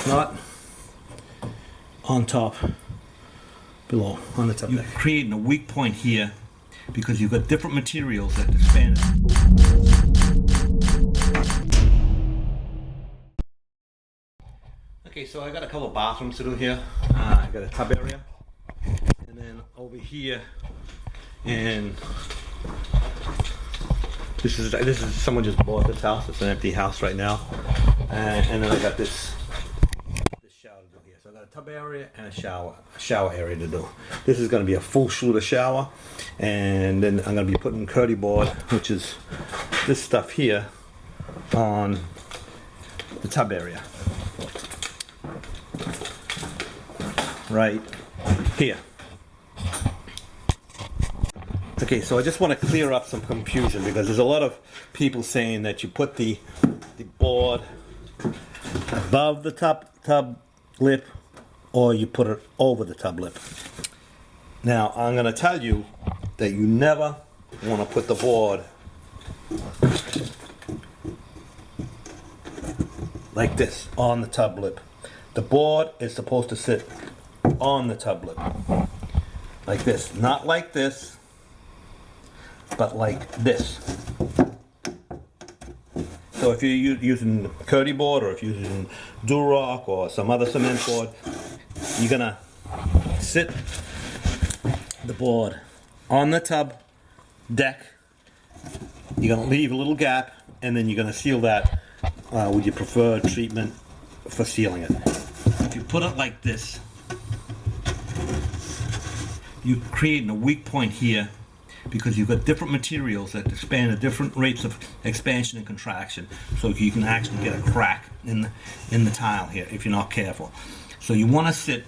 not on top, below, on the top You're deck. creating a weak point here because you've got different materials that expand. Okay, so I got a couple of bathrooms to do here. I got a tub area, and then over here, and this is someone just bought this house. It's an empty house right now, and then I got this shower to do here. So I got a tub area and a shower area to do. This is going to be a full Schluter shower, and then I'm going to be putting curdy board, which is this stuff here, on the tub area. Right here. Okay, so I just want to clear up some confusion because there's a lot of people saying that you put the board above the tub lip or you put it over the tub lip. Now I'm going to tell you that you never want to put the board like this on the tub lip. The board is supposed to sit on the tub lip like this, not like this, but like this. So if you're using curdy board, or if you're using Durock or some other cement board, you're gonna sit the board on the tub deck. You're gonna leave a little gap, and then you're gonna seal that with your preferred treatment for sealing it. If you put it like this, you're creating a weak point here because you've got different materials that expand at different rates of expansion and contraction, so you can actually get a crack in the tile here if you're not careful. So you want to sit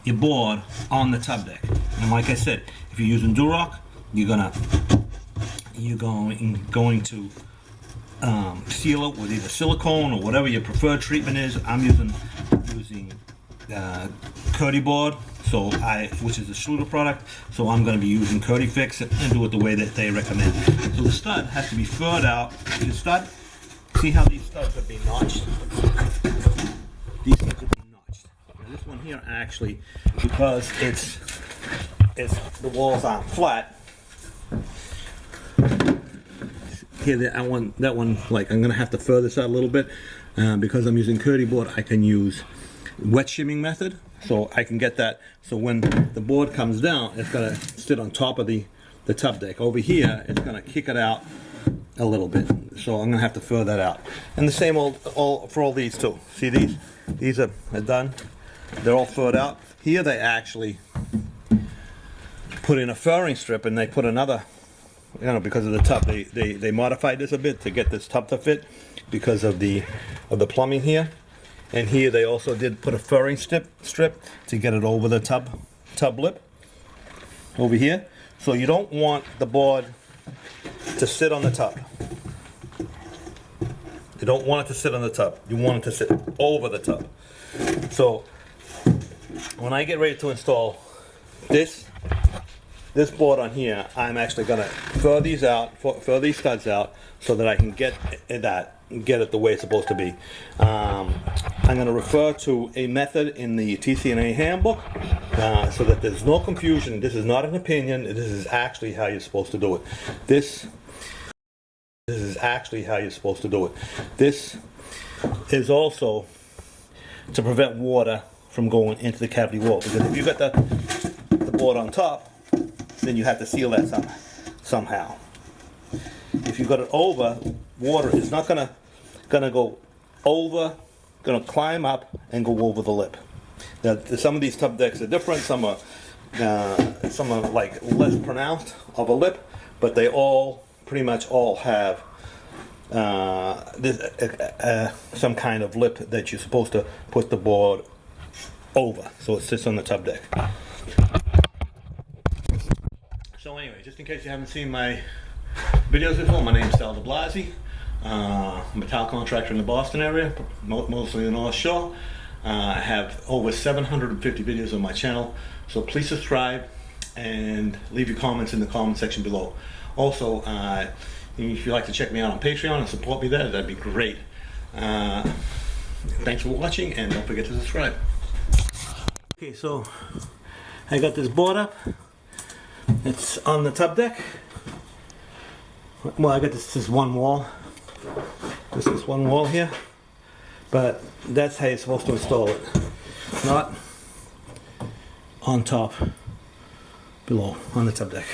your board on the tub deck, and like I said, if you're using Durock, you're going to seal it with either silicone or whatever your preferred treatment is. I'm using curdy board, which is a Schluter product, so I'm going to be using Curdy Fix and do it the way that they recommend. So the stud has to be furred out. The stud, see how these studs are being notched? These studs are being notched. Now this one here actually, because it's the walls aren't flat. Here, that one, like I'm going to have to fur this out a little bit because I'm using curdy board. I can use wet shimming method, so I can get that. So when the board comes down, it's going to sit on top of the tub deck. Over here, it's going to kick it out a little bit. So I'm going to have to fur that out. And the same all for all these too. See these? These are done. They're all furred out. Here they actually put in a furring strip, and they put another. You know, because of the tub, they modified this a bit to get this tub to fit because of the plumbing here. And here they also did put a furring strip to get it over the tub lip over here. So you don't want the board to sit on the tub. You don't want it to sit on the tub. You want it to sit over the tub. So when I get ready to install this board on here, I'm actually going to fur these studs out so that I can get it the way it's supposed to be. I'm going to refer to a method in the TCNA handbook so that there's no confusion. This is not an opinion. This is actually how you're supposed to do it. This is actually how you're supposed to do it. This is also to prevent water from going into the cavity wall, because if you've got the board on top, then you have to seal that somehow. If you've got it over, water is not gonna go over, gonna climb up and go over the lip. Now, some of these tub decks are different. Some are like less pronounced of a lip, but they all pretty much all have some kind of lip that you're supposed to put the board over, so it sits on the tub deck. So anyway, just in case you haven't seen my videos before, my name is Sal DeBlasi. I'm a tile contractor in the Boston area, mostly the North Shore. I have over 750 videos on my channel, so please subscribe and leave your comments in the comment section below. Also, if you'd like to check me out on Patreon and support me there, that'd be great. Thanks for watching, and don't forget to subscribe. Okay, so I got this board up. It's on the tub deck. Well, I got this one wall. This is one wall here. But that's how you're supposed to install it. Not on top, below, on the tub deck.